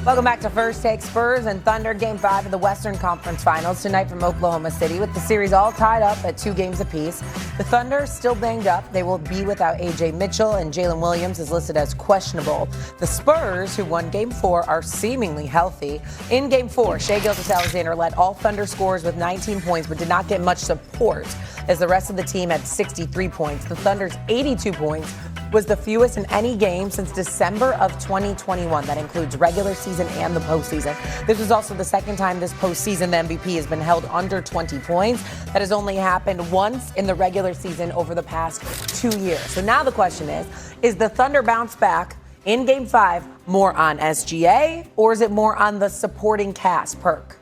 Welcome back to First Take. Spurs and Thunder Game 5 of the Western Conference Finals tonight from Oklahoma City, with the series all tied up at 2 games apiece. The Thunder still banged up. They will be without A.J. Mitchell, and Jalen Williams is listed as questionable. The Spurs, who won Game 4, are seemingly healthy. In Game 4, Shai Gilgeous-Alexander led all Thunder scorers with 19 points, but did not get much support, as the rest of the team had 63 points. The Thunder's 82 points was the fewest in any game since December of 2021. That includes regular season and the postseason. This was also the second time this postseason the MVP has been held under 20 points. That has only happened once in the regular season over the past 2 years. So now the question is the Thunder bounce back in Game 5 more on SGA, or is it more on the supporting cast, Perk?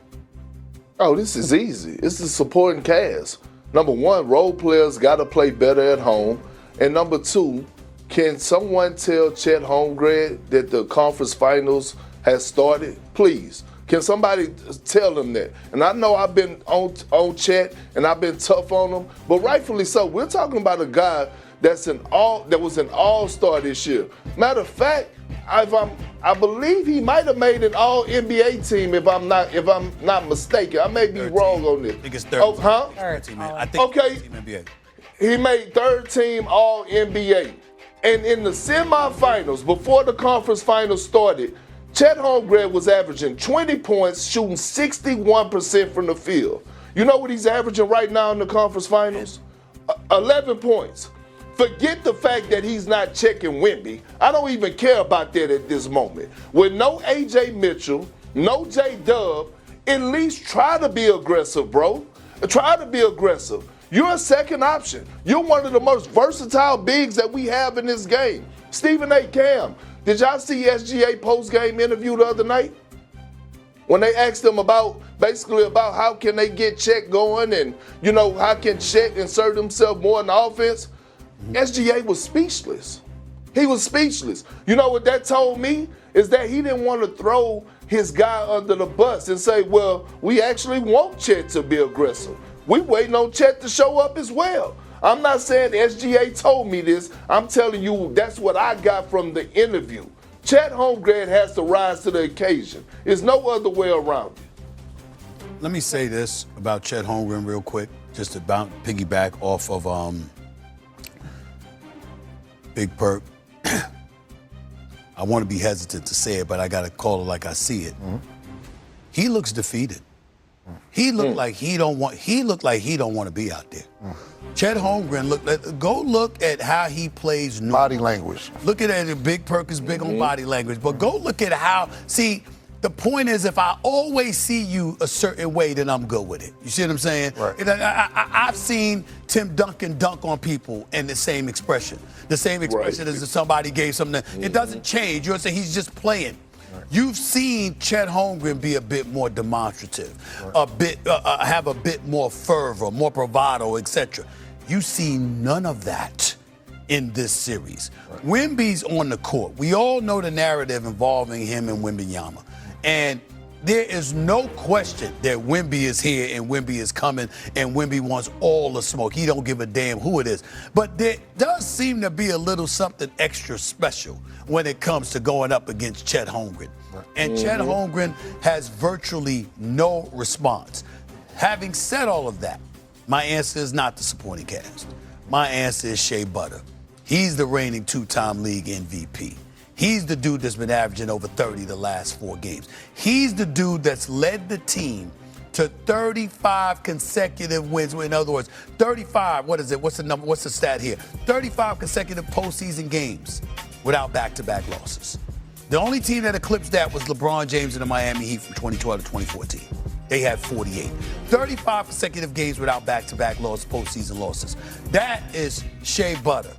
Oh, this is easy. It's the supporting cast. Number one, role players got to play better at home. And number two, can someone tell Chet Holmgren that the conference finals has started? Please. Can somebody tell him that? And I know I've been on Chet and I've been tough on him, but rightfully so. We're talking about a guy that was an all-star this year. Matter of fact, I believe he might have made an all-NBA team if I'm not mistaken. I may be wrong on this. I think it's third. Oh, huh? Third team. I think okay. Team NBA. He made third team all-NBA. And in the semifinals, before the conference finals started, Chet Holmgren was averaging 20 points, shooting 61% from the field. You know what he's averaging right now in the conference finals? 11 points. Forget the fact that he's not checking Wemby. I don't even care about that at this moment. With no A.J. Mitchell, no J-Dub, at least try to be aggressive, bro. Try to be aggressive. You're a second option. You're one of the most versatile bigs that we have in this game. Stephen A. Cam, did y'all see SGA post-game interview the other night? When they asked him about how can they get Chet going and, how can Chet insert himself more in the offense? SGA was speechless. He was speechless. You know what that told me? Is that he didn't want to throw his guy under the bus and say, well, we actually want Chet to be aggressive. We waiting on Chet to show up as well. I'm not saying SGA told me this. I'm telling you that's what I got from the interview. Chet Holmgren has to rise to the occasion. There's no other way around it. Let me say this about Chet Holmgren real quick, just to piggyback off of Big Perk. I want to be hesitant to say it, but I got to call it like I see it. Mm-hmm. He looks defeated. He looked like he don't want to be out there. Chet Holmgren, go look at how he plays. Body language. Look at it. Big Perk is big on body language, but go look at how. See, the point is, if I always see you a certain way, then I'm good with it. You see what I'm saying? Right. I've seen Tim Duncan dunk on people in the same expression. The same expression as if somebody gave something. It doesn't change. You know what I'm saying? He's just playing. You've seen Chet Holmgren be a bit more demonstrative, have a bit more fervor, more bravado, etc. You see none of that in this series. Wemby's on the court. We all know the narrative involving him and Wembyama. And there is no question that Wemby is here and Wemby is coming and Wemby wants all the smoke. He don't give a damn who it is. But there does seem to be a little something extra special when it comes to going up against Chet Holmgren. And Chet Holmgren has virtually no response. Having said all of that, my answer is not the supporting cast. My answer is Shea Butter. He's the reigning two-time league MVP. He's the dude that's been averaging over 30 the last 4 games. He's the dude that's led the team to 35 consecutive wins. In other words, 35, what is it? What's the number? What's the stat here? 35 consecutive postseason games without back-to-back losses. The only team that eclipsed that was LeBron James and the Miami Heat from 2012 to 2014. They had 48. 35 consecutive games without back-to-back postseason losses. That is Shea Butter.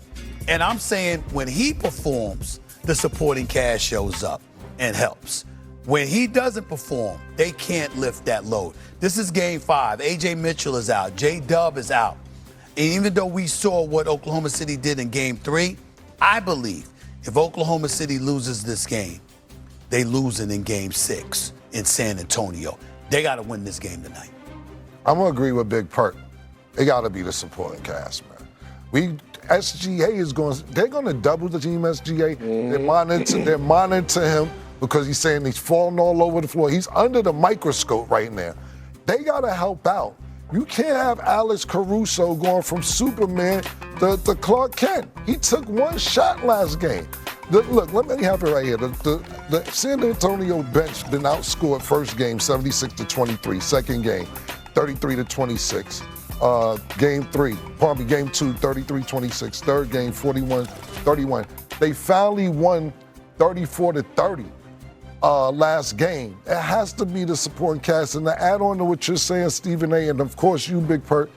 And I'm saying when he performs, the supporting cast shows up and helps. When he doesn't perform, they can't lift that load. This is Game 5. A.J. Mitchell is out. J-Dub is out. And even though we saw what Oklahoma City did in Game 3, I believe if Oklahoma City loses this game, they lose it in Game 6 in San Antonio. They got to win this game tonight. I'm going to agree with Big Perk. They got to be the supporting cast, man. SGA they're going to double the team SGA. They're monitoring him because he's saying he's falling all over the floor. He's under the microscope right now. They got to help out. You can't have Alex Caruso going from Superman to Clark Kent. He took one shot last game. Look, let me have it right here. The San Antonio bench been outscored first game 76-23, second game 33-26. Game 3, game 2, 33-26, third game 41-31. They finally won 34-30 last game. It has to be the supporting cast. And to add on to what you're saying, Stephen A., and of course you, Big Perk,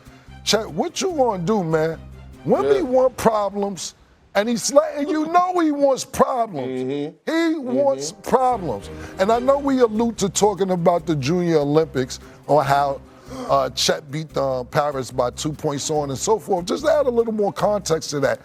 Chet, what you gonna do, man? Wemby want problems, and he's letting you know he wants problems. Mm-hmm. He wants problems. And I know we allude to talking about the Junior Olympics on how Chet beat Paris by 2 points, so on and so forth. Just to add a little more context to that.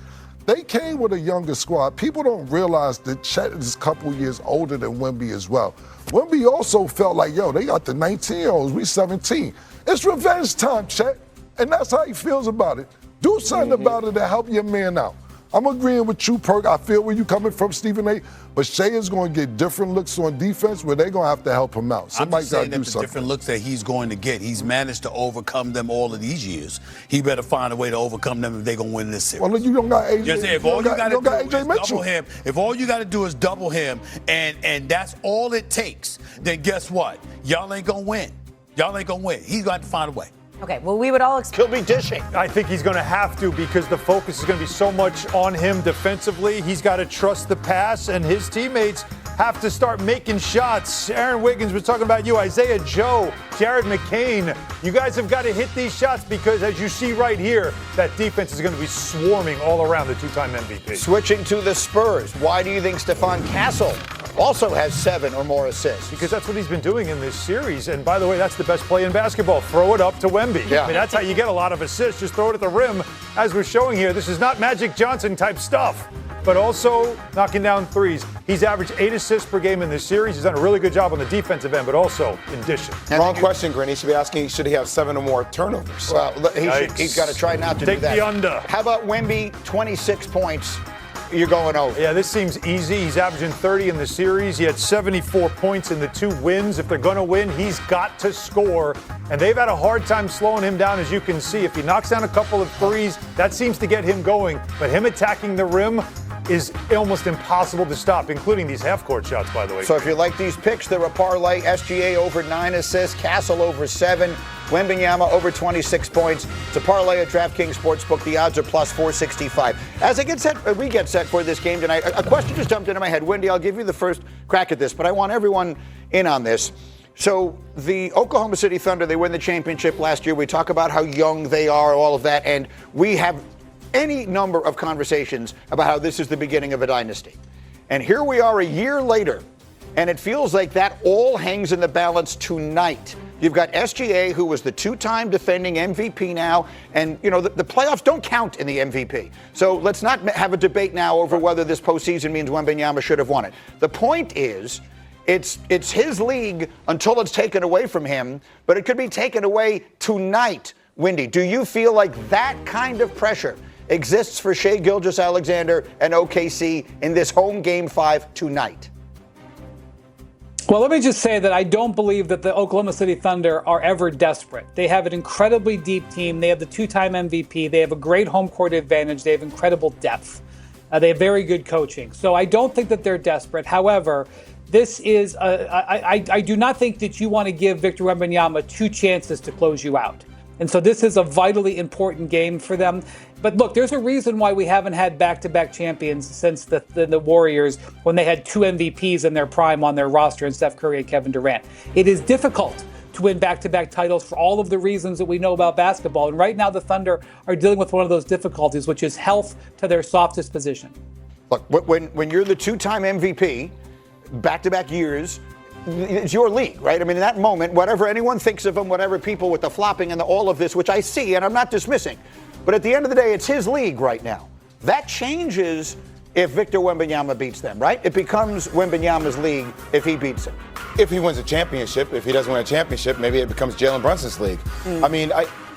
They came with a younger squad. People don't realize that Chet is a couple years older than Wemby as well. Wemby also felt like, yo, they got the 19-year-olds, we 17. It's revenge time, Chet. And that's how he feels about it. Do something about it to help your man out. I'm agreeing with you, Perk. I feel where you're coming from, Stephen A. But Shea is going to get different looks on defense where they're going to have to help him out. Somebody's got to do something. Different looks that he's going to get. He's managed to overcome them all of these years. He better find a way to overcome them if they're going to win this series. Well, look, you don't got AJ. Just if all you got to do is double him, if all you got to do is double him, and that's all it takes, then guess what? Y'all ain't going to win. Y'all ain't going to win. He's got to find a way. Okay, well, we would all expect. He'll be dishing. I think he's going to have to because the focus is going to be so much on him defensively. He's got to trust the pass, and his teammates have to start making shots. Aaron Wiggins was talking about you, Isaiah Joe, Jared McCain. You guys have got to hit these shots because, as you see right here, that defense is going to be swarming all around the two-time MVP. Switching to the Spurs, why do you think Stephon Castle also has 7 or more assists? Because that's what he's been doing in this series. And by the way, that's the best play in basketball. Throw it up to Wemby. Yeah. I mean, that's how you get a lot of assists. Just throw it at the rim. As we're showing here, this is not Magic Johnson type stuff, but also knocking down threes. He's averaged 8 assists per game in this series. He's done a really good job on the defensive end, but also in dishing. Wrong question, Grin. He should be asking, should he have 7 or more turnovers? Well, he's got to try not to Take do that. the under. How about Wemby, 26 points? You're going over. Yeah, this seems easy. He's averaging 30 in the series. He had 74 points in the 2 wins. If they're going to win, he's got to score. And they've had a hard time slowing him down, as you can see. If he knocks down a couple of threes, that seems to get him going. But him attacking the rim is almost impossible to stop, including these half-court shots, by the way. So if you like these picks, they're a parlay. SGA over 9 assists, Castle over 7, Wembanyama over 26 points. It's a parlay at DraftKings Sportsbook. The odds are plus 465. As we get set for this game tonight, a question just jumped into my head. Wendy, I'll give you the first crack at this, but I want everyone in on this. So the Oklahoma City Thunder, they win the championship last year. We talk about how young they are, all of that, and we have any number of conversations about how this is the beginning of a dynasty. And here we are a year later, and it feels like that all hangs in the balance tonight. You've got SGA, who was the 2-time defending MVP now, and the playoffs don't count in the MVP. So let's not have a debate now over whether this postseason means Wembanyama should have won it. The point is, it's his league until it's taken away from him, but it could be taken away tonight. Wendy, do you feel like that kind of pressure exists for Shai Gilgeous-Alexander and OKC in this home Game 5 tonight? Well, let me just say that I don't believe that the Oklahoma City Thunder are ever desperate. They have an incredibly deep team. They have the 2-time MVP. They have a great home court advantage. They have incredible depth. They have very good coaching. So I don't think that they're desperate. However, this is I do not think that you want to give Victor Wembanyama 2 chances to close you out. And so this is a vitally important game for them. But look, there's a reason why we haven't had back-to-back champions since the Warriors when they had 2 MVPs in their prime on their roster in Steph Curry and Kevin Durant. It is difficult to win back-to-back titles for all of the reasons that we know about basketball. And right now the Thunder are dealing with one of those difficulties, which is health to their softest position. Look, when you're the 2-time MVP, back-to-back years, it's your league, right? I mean, in that moment, whatever anyone thinks of him, whatever people with the flopping and all of this, which I see and I'm not dismissing, but at the end of the day, it's his league right now. That changes if Victor Wembanyama beats them, right? It becomes Wembanyama's league if he beats him. If he wins a championship, if he doesn't win a championship, maybe it becomes Jalen Brunson's league. I mean,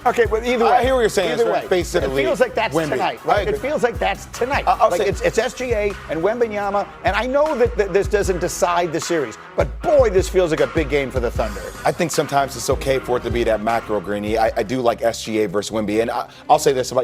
Okay, but either way. I hear what you're saying. Either way. Face of the it league. feels like that's Wemby. tonight, right? It feels like that's tonight. Like it's SGA and Wembenyama, and I know that this doesn't decide the series, but boy, this feels like a big game for the Thunder. I think sometimes it's okay for it to be that macro, Greeny. I do like SGA versus Wemby. And I'll say this about